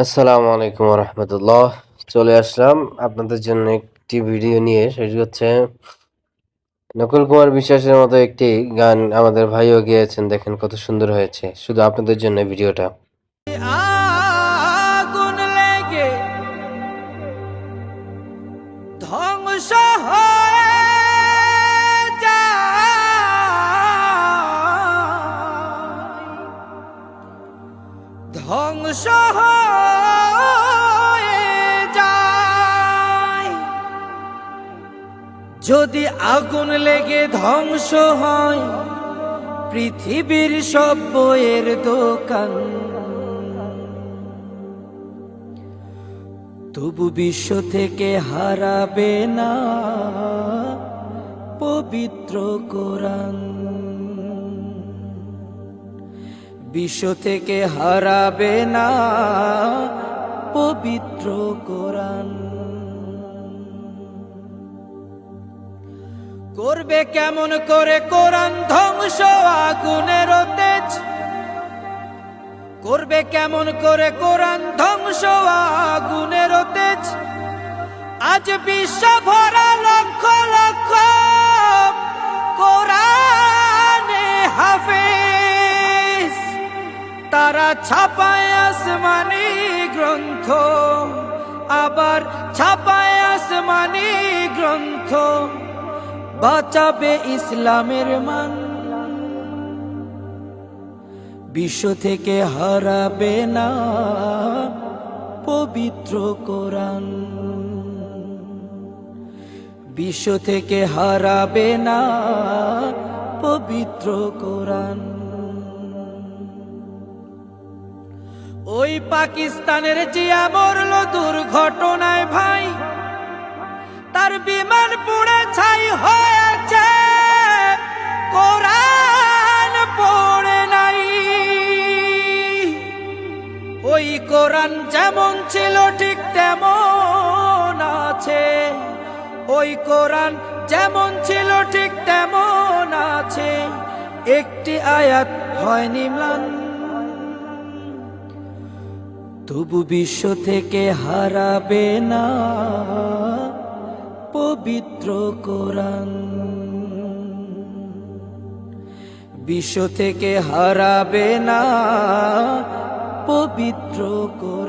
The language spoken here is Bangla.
আসসালামু আলাইকুম রহমতুল্লাহ। চলে আসলাম আপনাদের জন্য একটি ভিডিও নিয়ে। সেটি হচ্ছে নকুল কুমার বিশ্বাসের মতো একটি গান আমাদের ভাইও গেয়েছেন। দেখেন কত সুন্দর হয়েছে, শুধু আপনাদের জন্য ভিডিওটা। আগুন লেগে ধ্বংস হয়ে ধ্বংস হয়ে যায়। যদি আগুন লেগে ধ্বংস হয় পৃথিবীর সব বইয়ের দোকান, তবু বিশ্ব থেকে হারাবে না পবিত্র কোরআন। বিশ্ব থেকে হারাবে না পবিত্র কোরআন। করবে কেমন করে কোরআন ধ্বংস আগুনের তেজ? করবে কেমন করে কোরআন ধ্বংস আগুনের তেজ? আজ বিশ্ব ভরা লক্ষ লক্ষ কোরআনে হাফেজ, তারা ছাপায় আসমানি গ্রন্থ, আবার ছাপায় আসমানি গ্রন্থ, বাঁচাবে ইসলামের মান। বিশ্ব থেকে হারাবে না পবিত্র কোরআন। বিশ্ব থেকে হারাবে না পবিত্র কোরআন। ওই পাকিস্তানের জিয়া মরল দুর্ঘটনায় ভাই, তার বিমান পুড়ে ছাই হয়েছে, কোরআন পড়ে নাই। ওই কোরআন যেমন ছিল ঠিক তেমন আছে, ওই কোরআন যেমন ছিল ঠিক তেমন আছে, একটি আয়াত হয়নি ম্লান। তবু বিশ্ব থেকে হারাবে না পবিত্র কোরআন। বিশ্ব থেকে হারাবে না পবিত্র কোরআন।